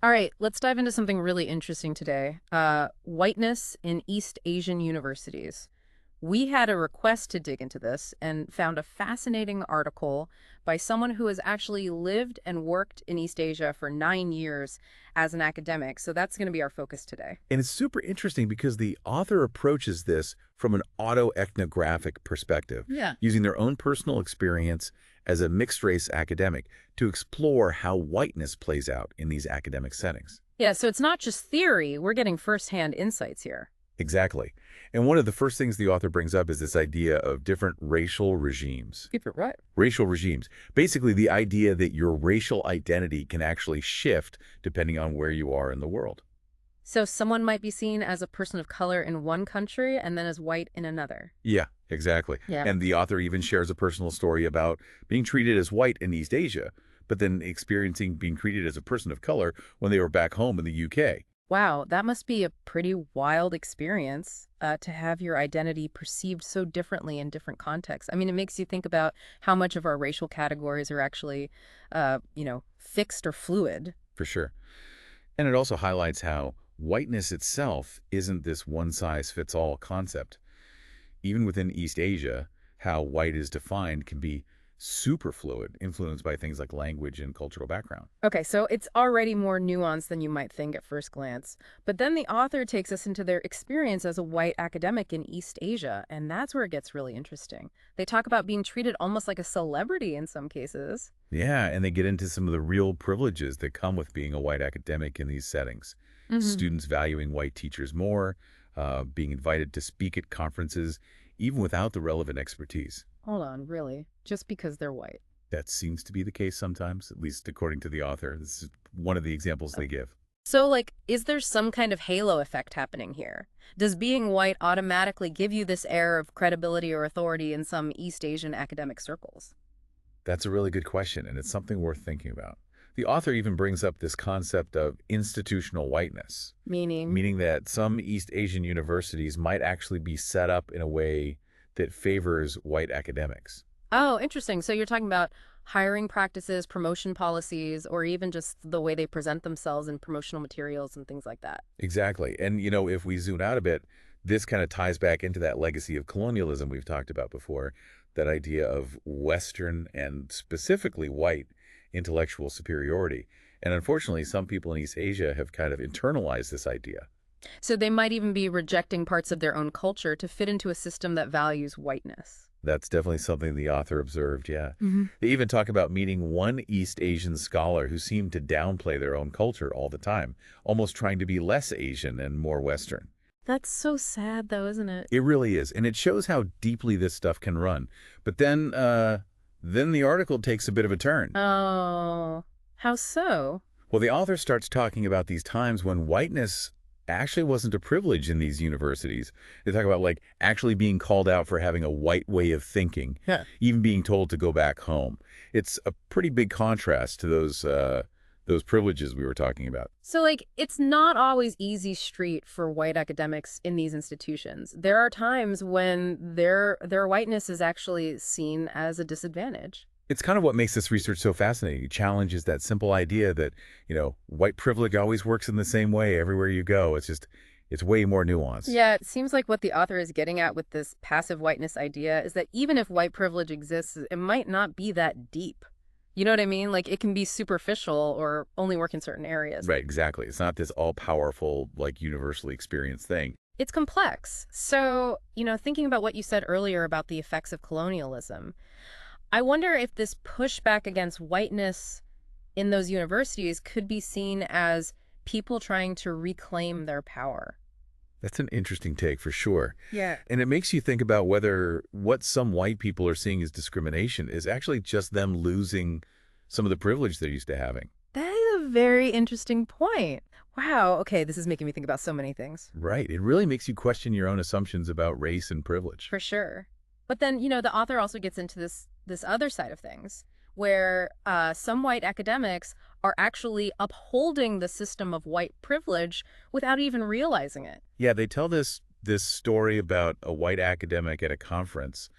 All right, let's dive into something really interesting today. Whiteness in East Asian universities. We had a request to dig into this and found a fascinating article by someone who has actually lived and worked in East Asia for 9 years as an academic. So that's going to be our focus today. And it's super interesting because the author approaches this from an autoethnographic perspective, Yeah. using their own personal experience as a mixed-race academic to explore how whiteness plays out in these academic settings. Yeah, so it's not just theory. We're getting firsthand insights here. Exactly. And one of the first things the author brings up is this idea of different racial regimes. Keep it right. Racial regimes. Basically, the idea that your racial identity can actually shift depending on where you are in the world. So someone might be seen as a person of color in one country and then as white in another. Yeah, exactly. Yeah. And the author even shares a personal story about being treated as white in East Asia, but then experiencing being treated as a person of color when they were back home in the UK. Wow, that must be a pretty wild experience to have your identity perceived so differently in different contexts. I mean, it makes you think about how much of our racial categories are actually, fixed or fluid. For sure. And it also highlights how whiteness itself isn't this one-size-fits-all concept. Even within East Asia, how white is defined can be super fluid, influenced by things like language and cultural background. Okay, so it's already more nuanced than you might think at first glance. But then the author takes us into their experience as a white academic in East Asia, and that's where it gets really interesting. They talk about being treated almost like a celebrity in some cases. Yeah, and they get into some of the real privileges that come with being a white academic in these settings. Hmm. Students valuing white teachers more, being invited to speak at conferences, even without the relevant expertise. Hold on, really? Just because they're white? That seems to be the case sometimes, at least according to the author. This is one of the examples they give. So, like, is there some kind of halo effect happening here? Does being white automatically give you this air of credibility or authority in some East Asian academic circles? That's a really good question, and it's something worth thinking about. The author even brings up this concept of institutional whiteness, Meaning? meaning that some East Asian universities might actually be set up in a way that favors white academics. Oh, interesting. So you're talking about hiring practices, promotion policies, or even just the way they present themselves in promotional materials and things like that. Exactly. And, if we zoom out a bit, this kind of ties back into that legacy of colonialism we've talked about before, that idea of Western and specifically white intellectual superiority. And unfortunately, some people in East Asia have kind of internalized this idea. So they might even be rejecting parts of their own culture to fit into a system that values whiteness. That's definitely something the author observed, yeah. Hmm. They even talk about meeting one East Asian scholar who seemed to downplay their own culture all the time, almost trying to be less Asian and more Western. That's so sad, though, isn't it? It really is, and it shows how deeply this stuff can run. But then the article takes a bit of a turn. Oh, how so? Well, the author starts talking about these times when whiteness actually wasn't a privilege in these universities. They talk about like actually being called out for having a white way of thinking, Yeah. even being told to go back home. It's a pretty big contrast to those privileges we were talking about. So, like, it's not always easy street for white academics in these institutions. There are times when their whiteness is actually seen as a disadvantage. It's kind of what makes this research so fascinating. It challenges that simple idea that, white privilege always works in the same way everywhere you go. It's way more nuanced. Yeah, it seems like what the author is getting at with this passive whiteness idea is that even if white privilege exists, it might not be that deep. You know what I mean? Like, it can be superficial or only work in certain areas. Right, exactly. It's not this all-powerful, like, universally experienced thing. It's complex. So, thinking about what you said earlier about the effects of colonialism, I wonder if this pushback against whiteness in those universities could be seen as people trying to reclaim their power. That's an interesting take for sure. Yeah. And it makes you think about whether what some white people are seeing as discrimination is actually just them losing some of the privilege they're used to having. That is a very interesting point. Wow. Okay, this is making me think about so many things. Right. It really makes you question your own assumptions about race and privilege. For sure. But then, the author also gets into this other side of things where some white academics are actually upholding the system of white privilege without even realizing it. Yeah, they tell this story about a white academic at a conference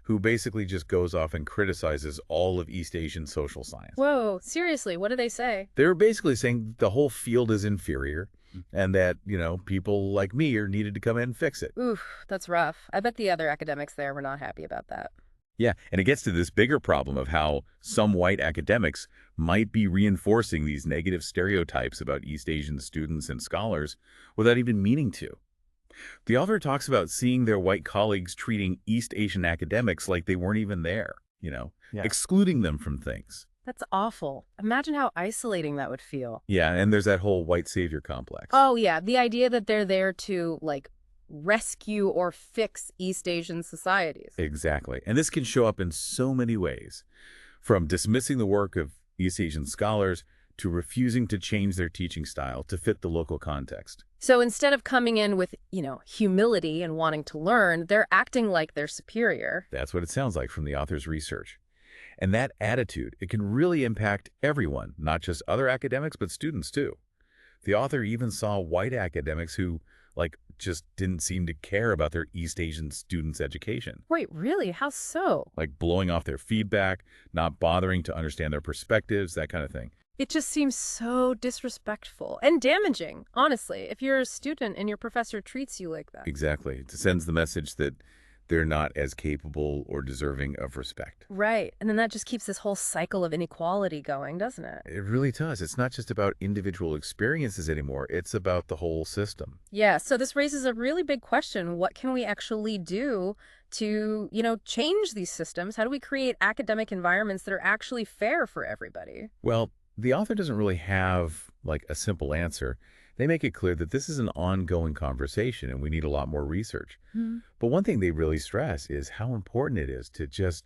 who basically just goes off and criticizes all of East Asian social science. Whoa, seriously, what do they say? They're basically saying the whole field is inferior and that, people like me are needed to come in and fix it. Oof, that's rough. I bet the other academics there were not happy about that. Yeah, and it gets to this bigger problem of how some white academics might be reinforcing these negative stereotypes about East Asian students and scholars without even meaning to. The author talks about seeing their white colleagues treating East Asian academics like they weren't even there, Yeah. excluding them from things. That's awful. Imagine how isolating that would feel. Yeah, and there's that whole white savior complex. Oh, yeah, the idea that they're there to, like, rescue or fix East Asian societies. Exactly. And this can show up in so many ways, from dismissing the work of East Asian scholars to refusing to change their teaching style to fit the local context. So instead of coming in with, humility and wanting to learn, they're acting like they're superior. That's what it sounds like from the author's research. And that attitude, it can really impact everyone, not just other academics, but students too. The author even saw white academics who, just didn't seem to care about their East Asian students' education. Wait, really? How so? Like blowing off their feedback, not bothering to understand their perspectives, that kind of thing. It just seems so disrespectful and damaging, honestly, if you're a student and your professor treats you like that. Exactly. It sends the message that they're not as capable or deserving of respect. Right. And then that just keeps this whole cycle of inequality going, doesn't it? It really does. It's not just about individual experiences anymore. It's about the whole system. Yeah, so this raises a really big question. What can we actually do to, change these systems? How do we create academic environments that are actually fair for everybody? Well, the author doesn't really have, a simple answer. They make it clear that this is an ongoing conversation and we need a lot more research. But one thing they really stress is how important it is to just,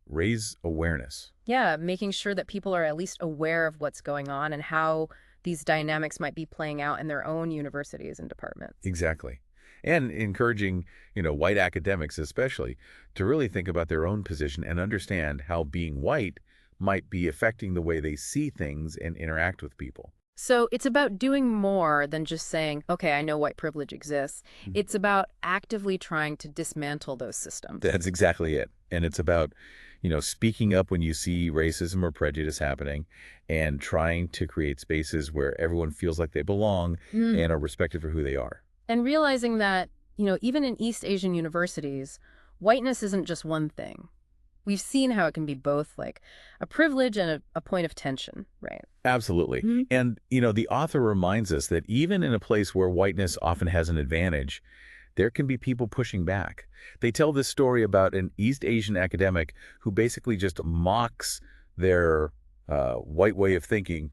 raise awareness. Yeah, making sure that people are at least aware of what's going on and how these dynamics might be playing out in their own universities and departments. Exactly. And encouraging, white academics especially, to really think about their own position and understand how being white might be affecting the way they see things and interact with people. So it's about doing more than just saying, okay, I know white privilege exists. It's about actively trying to dismantle those systems. That's exactly it. And it's about, speaking up when you see racism or prejudice happening and trying to create spaces where everyone feels like they belong and are respected for who they are. And realizing that, even in East Asian universities, whiteness isn't just one thing. We've seen how it can be both a privilege and a point of tension, right? Absolutely. And, the author reminds us that even in a place where whiteness often has an advantage, there can be people pushing back. They tell this story about an East Asian academic who basically just mocks their white way of thinking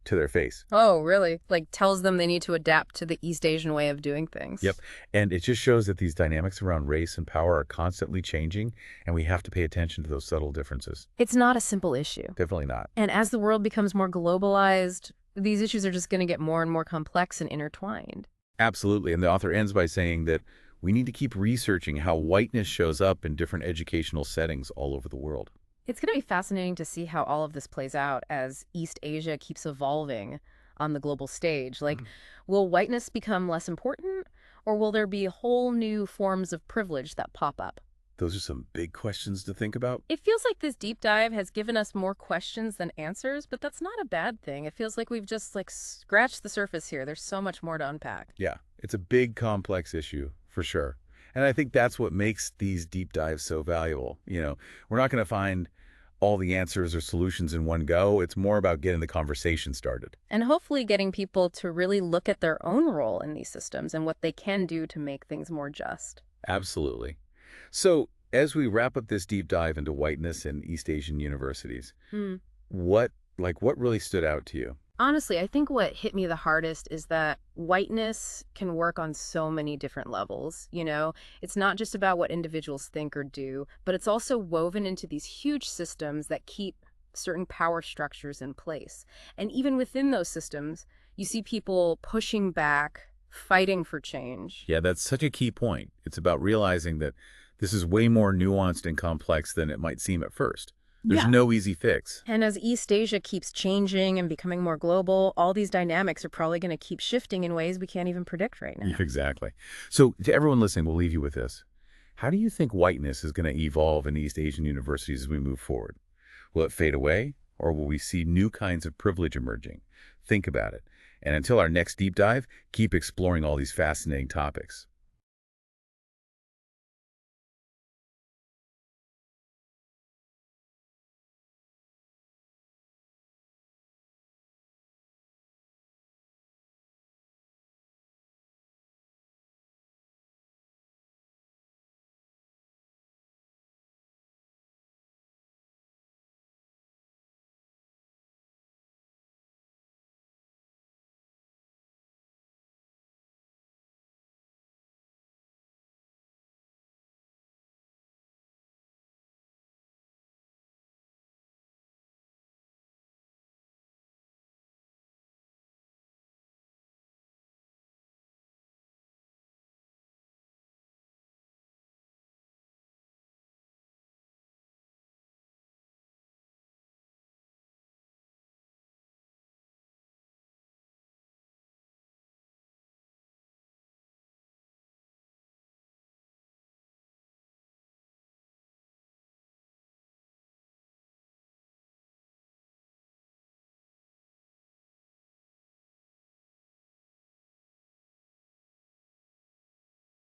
to their face. Oh, really? Tells them they need to adapt to the East Asian way of doing things. Yep. And it just shows that these dynamics around race and power are constantly changing, and we have to pay attention to those subtle differences. It's not a simple issue. Definitely not. And as the world becomes more globalized, these issues are just going to get more and more complex and intertwined. Absolutely. And the author ends by saying that we need to keep researching how whiteness shows up in different educational settings all over the world. It's going to be fascinating to see how all of this plays out as East Asia keeps evolving on the global stage. Will whiteness become less important, or will there be whole new forms of privilege that pop up? Those are some big questions to think about. It feels like this deep dive has given us more questions than answers, but that's not a bad thing. It feels like we've just scratched the surface here. There's so much more to unpack. Yeah, it's a big, complex issue, for sure. And I think that's what makes these deep dives so valuable. We're not going to find all the answers or solutions in one go. It's more about getting the conversation started. And hopefully getting people to really look at their own role in these systems and what they can do to make things more just. Absolutely. So as we wrap up this deep dive into whiteness in East Asian universities, what really stood out to you? Honestly, I think what hit me the hardest is that whiteness can work on so many different levels, It's not just about what individuals think or do, but it's also woven into these huge systems that keep certain power structures in place. And even within those systems, you see people pushing back, fighting for change. Yeah, that's such a key point. It's about realizing that this is way more nuanced and complex than it might seem at first. There's no easy fix. And as East Asia keeps changing and becoming more global, all these dynamics are probably going to keep shifting in ways we can't even predict right now. Exactly. So to everyone listening, we'll leave you with this. How do you think whiteness is going to evolve in East Asian universities as we move forward? Will it fade away, or will we see new kinds of privilege emerging? Think about it. And until our next deep dive, keep exploring all these fascinating topics.